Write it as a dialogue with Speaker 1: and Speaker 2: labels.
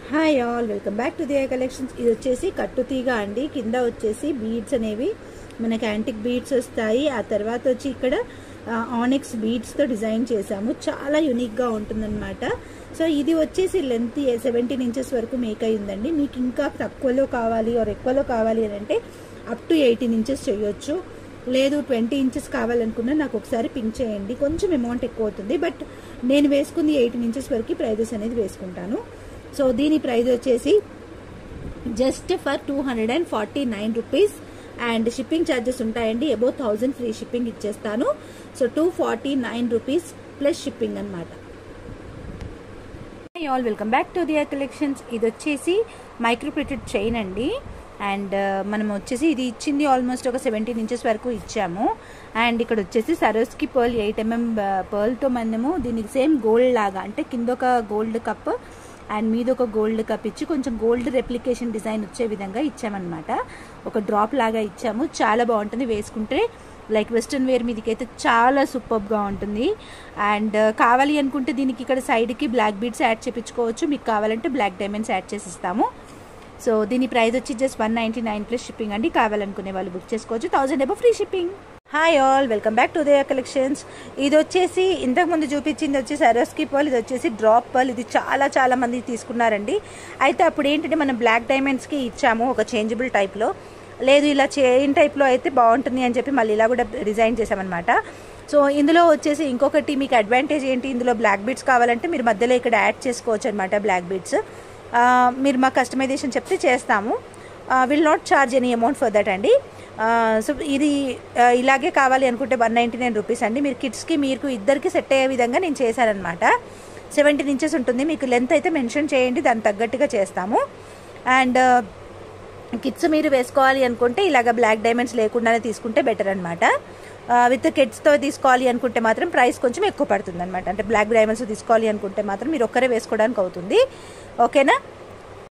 Speaker 1: Hi all, welcome back to Diya collections. ఇది వచ్చేసి కట్టుతీగ అండి. కింద వచ్చేసి బీడ్స్ అనేవి మనకి యాంటిక్ బీడ్స్ వస్తాయి. ఆ తర్వాత వచ్చి ఇక్కడ ఆనిక్స్ బీడ్స్తో డిజైన్ చేసాము. చాలా యూనిక్గా ఉంటుందన్నమాట. సో ఇది వచ్చేసి లెంత్ 17 ఇంచెస్ వరకు మేక్ అయ్యిందండి. మీకు ఇంకా తక్కువలో కావాలి ఆర్ ఎక్కువలో కావాలి అని అంటే అప్ టు 18 ఇంచెస్ చేయొచ్చు. లేదు 20 ఇంచెస్ కావాలనుకున్నా నాకు ఒకసారి పింక్ చేయండి. కొంచెం అమౌంట్ ఎక్కువ అవుతుంది, బట్ నేను వేసుకుంది 18 ఇంచెస్ వరకు ప్రైజెస్ అనేది వేసుకుంటాను. సో దీని ప్రైస్ వచ్చేసి just for 249 rupees and shipping charges ఉంటాయండి. అబౌవ్ 1000 ఫ్రీ షిప్పింగ్ ఇచ్చేస్తాను. సో 249 రూపీస్ ప్లస్ షిప్పింగ్ అనమాట. All welcome back to Diya collections. ఇది వచ్చేసి మైక్రో ప్లేటెడ్ చైన్ అండి. అండ్ మనం వచ్చేసి ఇది ఇచ్చింది ఆల్మోస్ట్ ఒక 17 ఇంచెస్ వరకు ఇచ్చాము. అండ్ ఇక్కడ వచ్చేసి సరోస్కి పర్ల్ 8mm పర్ల్తో మనము దీనికి సేమ్ గోల్డ్ లాగా, అంటే కింద ఒక గోల్డ్ కప్ అండ్ మీద ఒక గోల్డ్ కప్ ఇచ్చి కొంచెం గోల్డ్ రెప్లికేషన్ డిజైన్ వచ్చే విధంగా ఇచ్చామన్నమాట. ఒక డ్రాప్ లాగా ఇచ్చాము. చాలా బాగుంటుంది వేసుకుంటే. లైక్ వెస్ట్రన్ వేర్ మీదకి అయితే చాలా సూపర్గా ఉంటుంది. అండ్ కావాలి అనుకుంటే దీనికి ఇక్కడ సైడ్కి బ్లాక్ బీడ్స్ యాడ్ చేయించుకోవచ్చు. మీకు కావాలంటే బ్లాక్ డైమండ్స్ యాడ్ చేసి ఇస్తాము. సో దీని ప్రైస్ వచ్చి జస్ట్ 199 ప్లస్ షిప్పింగ్ అండి. కావాలనుకునే వాళ్ళు బుక్ చేసుకోవచ్చు. 1000 above free shipping. Hi all, welcome back to Diya collections. ఇది వచ్చేసి ఇంతకుముందు చూపించింది వచ్చేసి సరోస్కి పర్ల్, ఇది వచ్చేసి డ్రాప్ పర్ల్. ఇది చాలా మంది తీసుకున్నారండి. అయితే అప్పుడు ఏంటంటే మనం బ్లాక్ డైమండ్స్కి ఇచ్చాము ఒక చేంజబుల్ టైప్లో. లేదు ఇలా చైన్ టైప్లో అయితే బాగుంటుంది అని చెప్పి మళ్ళీ ఇలా కూడా డిజైన్ చేసామన్నమాట. సో ఇందులో వచ్చేసి ఇంకొకటి మీకు అడ్వాంటేజ్ ఏంటి, ఇందులో బ్లాక్ బీడ్స్ కావాలంటే మీరు మధ్యలో ఇక్కడ యాడ్ చేసుకోవచ్చు అనమాట. బ్లాక్ బీడ్స్ మీరు మా కస్టమైజేషన్ చెప్తే చేస్తాము. Will not charge any amount for that అండి. సో ఇది ఇలాగే కావాలి అనుకుంటే 199 రూపీస్ అండి. మీరు కిడ్స్కి మీకు ఇద్దరికి సెట్ అయ్యే విధంగా నేను చేశానమాట. 17 ఇంచెస్ ఉంటుంది. మీకు లెంత్ అయితే మెన్షన్ చేయండి, దానికి తగ్గట్టుగా చేస్తాము. అండ్ కిడ్స్ మీరు వేసుకోవాలి అనుకుంటే ఇలాగ బ్లాక్ డైమండ్స్ లేకుండానే తీసుకుంటే బెటర్ అనమాట. విత్ కిడ్స్తో తీసుకోవాలి అనుకుంటే మాత్రం ప్రైస్ కొంచెం ఎక్కువ పడుతుంది అనమాట. అంటే బ్లాక్ డైమండ్స్ తీసుకోవాలి అనుకుంటే మాత్రం మీరు ఒక్కరే వేసుకోవడానికి అవుతుంది. ఓకేనా?